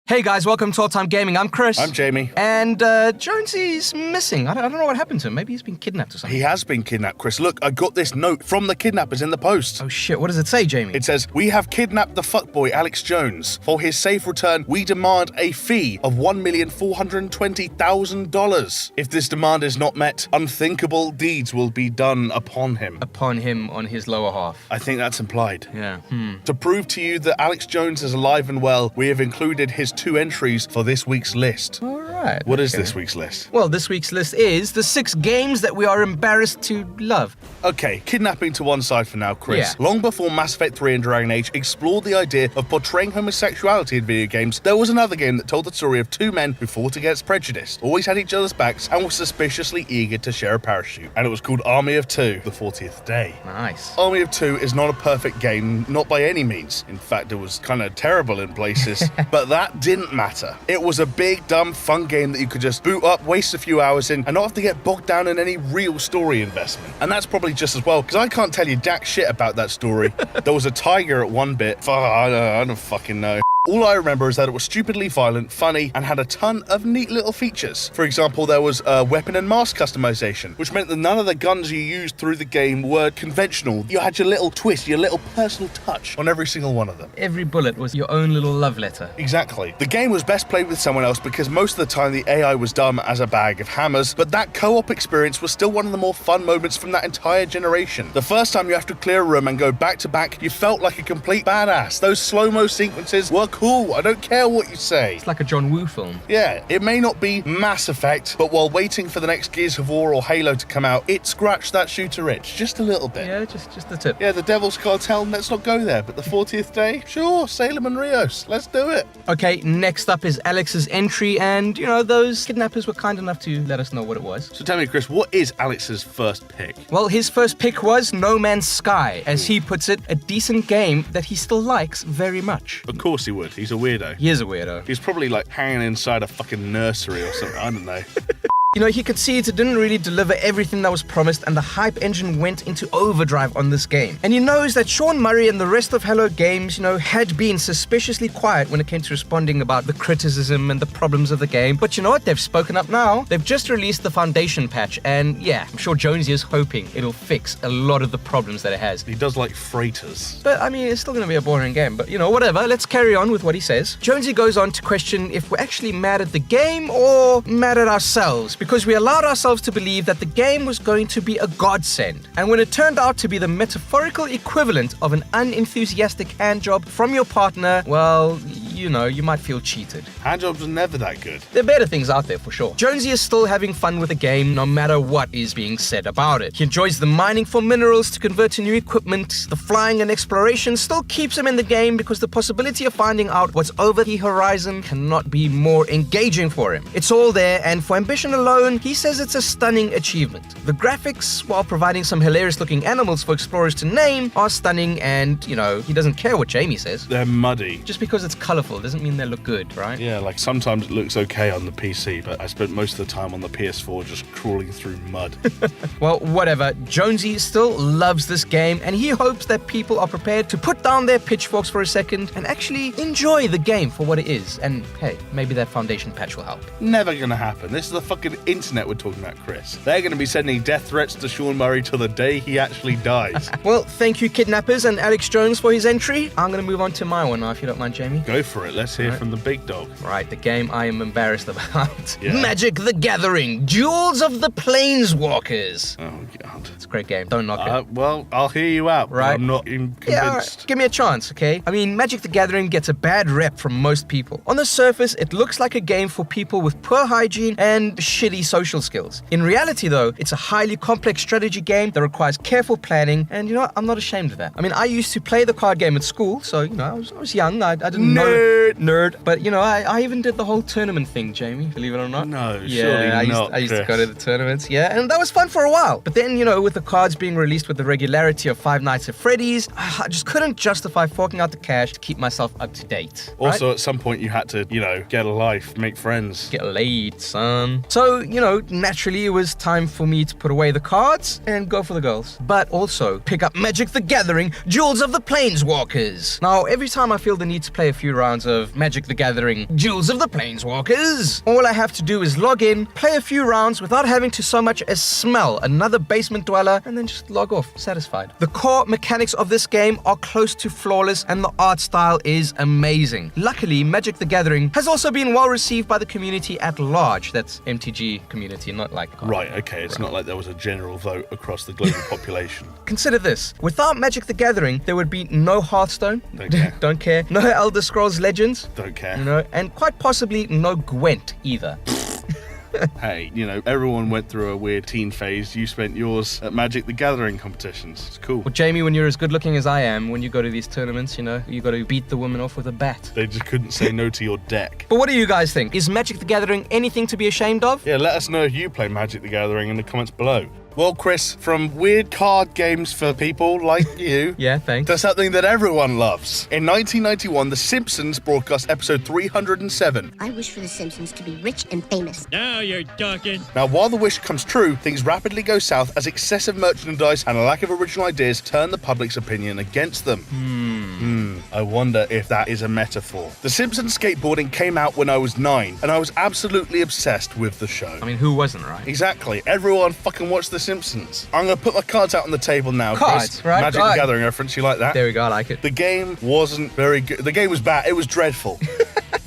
Hey guys, welcome to All Time Gaming. I'm Chris. I'm Jamie. And Jonesy's missing. I don't know what happened to him. Maybe he's been kidnapped or something. He has been kidnapped, Chris. Look, I got this note from the kidnappers in the post. Oh shit, what does it say, Jamie? It says, "We have kidnapped the fuckboy Alex Jones. For his safe return, we demand a fee of $1,420,000. If this demand is not met, unthinkable deeds will be done upon him." Upon him on his lower half. I think that's implied. Yeah. To prove to you that Alex Jones is alive and well, we have included his 2 entries for this week's list. Alright. What is this week's list? Well, this week's list is the 6 games that we are embarrassed to love. Okay, kidnapping to one side for now, Chris. Yeah. Long before Mass Effect 3 and Dragon Age explored the idea of portraying homosexuality in video games, there was another game that told the story of 2 men who fought against prejudice, always had each other's backs, and were suspiciously eager to share a parachute. And it was called Army of Two, the 40th Day. Nice. Army of Two is not a perfect game, not by any means. In fact, it was kind of terrible in places, but that didn't matter. It was a big, dumb, fun game that you could just boot up, waste a few hours in, and not have to get bogged down in any real story investment. And that's probably just as well, because I can't tell you jack shit about that story. There was a tiger at one bit. I don't fucking know. All I remember is that it was stupidly violent, funny, and had a ton of neat little features. For example, there was weapon and mask customization, which meant that none of the guns you used through the game were conventional. You had your little twist, your little personal touch on every single one of them. Every bullet was your own little love letter. Exactly. The game was best played with someone else because most of the time the AI was dumb as a bag of hammers, but that co-op experience was still one of the more fun moments from that entire generation. The first time you have to clear a room and go back to back, you felt like a complete badass. Those slow-mo sequences were cool. I don't care what you say. It's like a John Woo film. Yeah, it may not be Mass Effect, but while waiting for the next Gears of War or Halo to come out, it scratched that shooter itch just a little bit. Yeah, just the tip. Yeah, the Devil's Cartel, let's not go there, but the 40th Day? Sure, Salem and Rios, let's do it. Okay, next up is Alex's entry, and, you know, those kidnappers were kind enough to let us know what it was. So tell me, Chris, what is Alex's first pick? Well, his first pick was No Man's Sky. As he puts it, a decent game that he still likes very much. Of course he would. He's a weirdo. He is a weirdo. He's probably like hanging inside a fucking nursery or something. I don't know. You know, he could see it didn't really deliver everything that was promised, and the hype engine went into overdrive on this game. And he knows that Sean Murray and the rest of Hello Games, you know, had been suspiciously quiet when it came to responding about the criticism and the problems of the game. But you know what? They've spoken up now. They've just released the Foundation patch, and yeah, I'm sure Jonesy is hoping it'll fix a lot of the problems that it has. He does like freighters. But I mean, it's still going to be a boring game, but you know, whatever. Let's carry on with what he says. Jonesy goes on to question if we're actually mad at the game or mad at ourselves, because we allowed ourselves to believe that the game was going to be a godsend. And when it turned out to be the metaphorical equivalent of an unenthusiastic handjob from your partner, well, you know, you might feel cheated. Handjobs are never that good. There are better things out there for sure. Jonesy is still having fun with the game no matter what is being said about it. He enjoys the mining for minerals to convert to new equipment. The flying and exploration still keeps him in the game because the possibility of finding out what's over the horizon cannot be more engaging for him. It's all there, and for ambition alone, he says it's a stunning achievement. The graphics, while providing some hilarious looking animals for explorers to name, are stunning, and, you know, he doesn't care what Jamie says. They're muddy. Just because it's colorful doesn't mean they look good, right? Yeah, like sometimes it looks okay on the PC, but I spent most of the time on the PS4 just crawling through mud. Well, whatever. Jonesy still loves this game, and he hopes that people are prepared to put down their pitchforks for a second and actually enjoy the game for what it is. And hey, maybe that Foundation patch will help. Never gonna happen. This is the fucking internet we're talking about, Chris. They're gonna be sending death threats to Sean Murray till the day he actually dies. Well, thank you, kidnappers and Alex Jones, for his entry. I'm gonna move on to my one now, if you don't mind, Jamie. Go for it. Let's hear from the big dog. Right, the game I am embarrassed about. Yeah. Magic the Gathering, Jewels of the Planeswalkers. Oh, God. It's a great game. Don't knock it. Well, I'll hear you out, Right. but I'm not convinced. Yeah, all right. Give me a chance, okay? I mean, Magic the Gathering gets a bad rep from most people. On the surface, it looks like a game for people with poor hygiene and shitty social skills. In reality, though, it's a highly complex strategy game that requires careful planning, and you know what? I'm not ashamed of that. I mean, I used to play the card game at school, so, you know, I was young. I didn't know. Nerd. But, you know, I even did the whole tournament thing, Jamie, believe it or not. No, yeah, surely not, I used to Chris. go to the tournaments, yeah, and that was fun for a while. But then, you know, with the cards being released with the regularity of Five Nights at Freddy's, I just couldn't justify forking out the cash to keep myself up to date. Also, at some point, you had to, you know, get a life, make friends. Get laid, son. So, you know, naturally it was time for me to put away the cards and go for the girls. But also pick up Magic the Gathering, Jewels of the Planeswalkers. Now, every time I feel the need to play a few rounds rounds of Magic the Gathering Jewels of the Planeswalkers. All I have to do is log in, play a few rounds without having to so much as smell another basement dweller, and then just log off, satisfied. The core mechanics of this game are close to flawless, and the art style is amazing. Luckily, Magic the Gathering has also been well received by the community at large. That's MTG community, not like... Right, okay, it's not like there was a general vote across the global population. Consider this. Without Magic the Gathering, there would be no Hearthstone. Don't care. Don't care. No Elder Scrolls Legends. Don't care. You know, and quite possibly no Gwent either. Hey, you know, everyone went through a weird teen phase. You spent yours at Magic the Gathering competitions. It's cool. Well, Jamie, when you're as good looking as I am, when you go to these tournaments, you know, you got to beat the woman off with a bat. They just couldn't say no to your deck. But what do you guys think? Is Magic the Gathering anything to be ashamed of? Yeah, let us know if you play Magic the Gathering in the comments below. Well, Chris, from weird card games for people like you Yeah, thanks. to something that everyone loves. In 1991, The Simpsons broadcast episode 307. I wish for The Simpsons to be rich and famous. Now you're talking. Now, while the wish comes true, things rapidly go south as excessive merchandise and a lack of original ideas turn the public's opinion against them. I wonder if that is a metaphor. The Simpsons skateboarding came out when I was 9, and I was absolutely obsessed with the show. I mean, who wasn't, right? Exactly. Everyone fucking watched The Simpsons. I'm going to put my cards out on the table now, Cards, Chris. right? Magic the Gathering reference, you like that? There we go, I like it. The game wasn't very good. The game was bad. It was dreadful.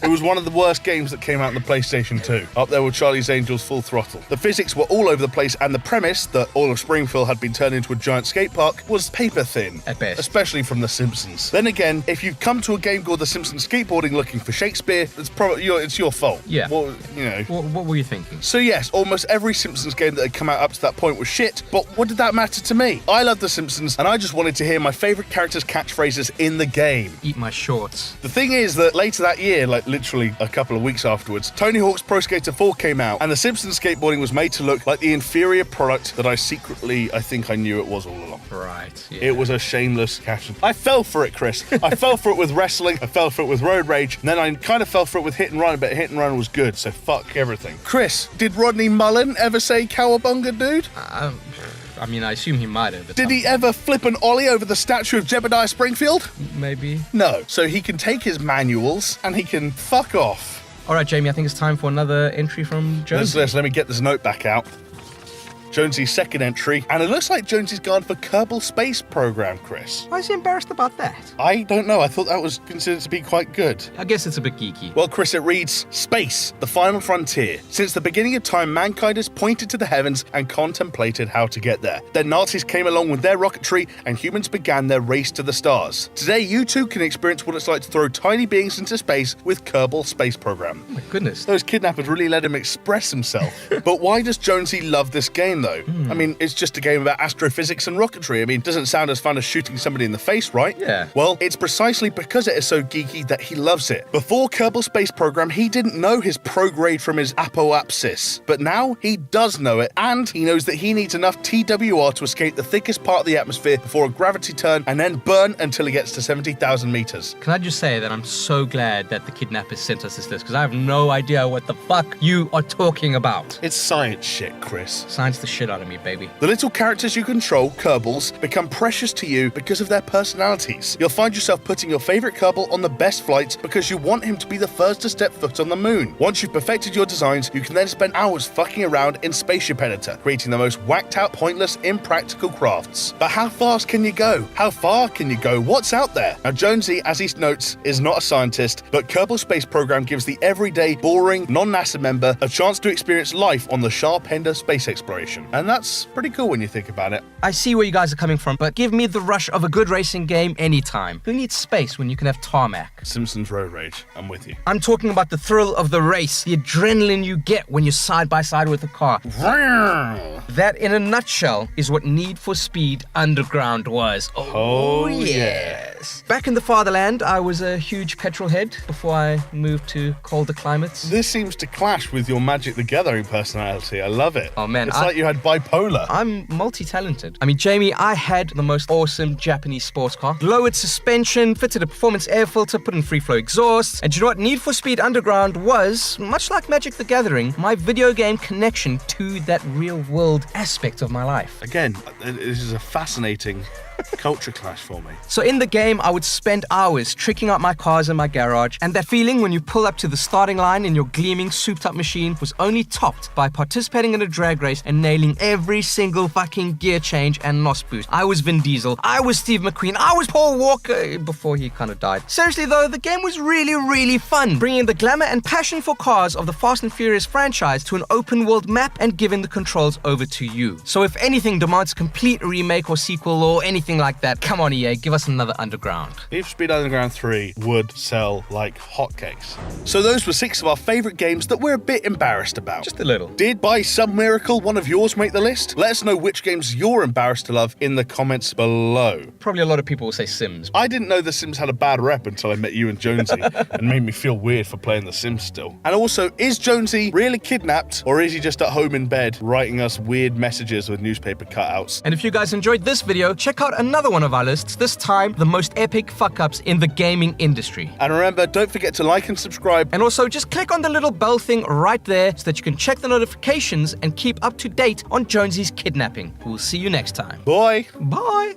It was one of the worst games that came out on the PlayStation 2. Up there with Charlie's Angels Full Throttle. The physics were all over the place, and the premise that all of Springfield had been turned into a giant skate park was paper thin. At best. Especially from The Simpsons. Then again, if you've come to a game called The Simpsons Skateboarding looking for Shakespeare, it's your fault. Yeah. Well, you know. What were you thinking? So yes, almost every Simpsons game that had come out up to that point was shit, but what did that matter to me? I love The Simpsons, and I just wanted to hear my favourite characters' catchphrases in the game. Eat my shorts. The thing is that later that year, like literally a couple of weeks afterwards, Tony Hawk's Pro Skater 4 came out, and The Simpsons skateboarding was made to look like the inferior product that I think I knew it was all along. Right. Yeah. It was a shameless cash. I fell for it, Chris. I fell for it with wrestling, I fell for it with Road Rage, and then I kind of fell for it with Hit and Run, but Hit and Run was good, so fuck everything. Chris, did Rodney Mullen ever say cowabunga, dude? I mean, I assume he might have. Did he ever flip an ollie over the statue of Jebediah Springfield? Maybe. No. So he can take his manuals and he can fuck off. All right, Jamie, I think it's time for another entry from Jonesy. Let me get this note back out. Jonesy's second entry, and it looks like Jonesy's gone for Kerbal Space Program, Chris. Why is he embarrassed about that? I don't know. I thought that was considered to be quite good. I guess it's a bit geeky. Well, Chris, it reads, Space, the final frontier. Since the beginning of time, mankind has pointed to the heavens and contemplated how to get there. Then Nazis came along with their rocketry, and humans began their race to the stars. Today, you too can experience what it's like to throw tiny beings into space with Kerbal Space Program. Oh my goodness. Those kidnappers really let him express himself. But why does Jonesy love this game, though? I mean, it's just a game about astrophysics and rocketry. I mean, it doesn't sound as fun as shooting somebody in the face, right? Yeah. Well, it's precisely because it is so geeky that he loves it. Before Kerbal Space Program, he didn't know his prograde from his apoapsis. But now he does know it, and he knows that he needs enough TWR to escape the thickest part of the atmosphere before a gravity turn and then burn until he gets to 70,000 meters. Can I just say that I'm so glad that the kidnappers sent us this list, because I have no idea what the fuck you are talking about. It's science shit, Chris. Science the shit out of me, baby. The little characters you control, Kerbals, become precious to you because of their personalities. You'll find yourself putting your favorite Kerbal on the best flights because you want him to be the first to step foot on the moon. Once you've perfected your designs, you can then spend hours fucking around in Spaceship Editor, creating the most whacked out, pointless, impractical crafts. But how fast can you go? How far can you go? What's out there? Now, Jonesy, as he notes, is not a scientist, but Kerbal Space Program gives the everyday, boring, non-NASA member a chance to experience life on the sharp end of space exploration. And that's pretty cool when you think about it. I see where you guys are coming from, but give me the rush of a good racing game anytime. Who needs space when you can have tarmac? Simpsons Road Rage. I'm with you. I'm talking about the thrill of the race, the adrenaline you get when you're side by side with a car. That, in a nutshell, is what Need for Speed Underground was. Oh, yes. Back in the fatherland, I was a huge petrol head before I moved to colder climates. This seems to clash with your Magic the Gathering personality. I love it. Oh, man, It's like you had bipolar. I'm multi-talented. I mean, Jamie, I had the most awesome Japanese sports car. Lowered suspension, fitted a performance air filter, put in free-flow exhausts. And you know what? Need for Speed Underground was, much like Magic the Gathering, my video game connection to that real-world aspect of my life. Again, this is a fascinating Culture clash for me. So in the game, I would spend hours tricking out my cars in my garage, and that feeling when you pull up to the starting line in your gleaming, souped-up machine was only topped by participating in a drag race and nailing every single fucking gear change and NOS boost. I was Vin Diesel, I was Steve McQueen, I was Paul Walker before he kind of died. Seriously though, the game was really, really fun, bringing the glamour and passion for cars of the Fast and Furious franchise to an open-world map and giving the controls over to you. So if anything demands a complete remake or sequel or anything like that, come on EA, give us another Underground. Need for Speed Underground 3 would sell like hotcakes. So those were 6 of our favourite games that we're a bit embarrassed about. Just a little. Did by some miracle one of yours make the list? Let us know which games you're embarrassed to love in the comments below. Probably a lot of people will say Sims. I didn't know The Sims had a bad rep until I met you and Jonesy and made me feel weird for playing The Sims still. And also, is Jonesy really kidnapped or is he just at home in bed writing us weird messages with newspaper cutouts? And if you guys enjoyed this video, check out another one of our lists, this time the most epic fuck-ups in the gaming industry. And remember, don't forget to like and subscribe. And also just click on the little bell thing right there so that you can check the notifications and keep up to date on Jonesy's kidnapping. We'll see you next time. Bye. Bye.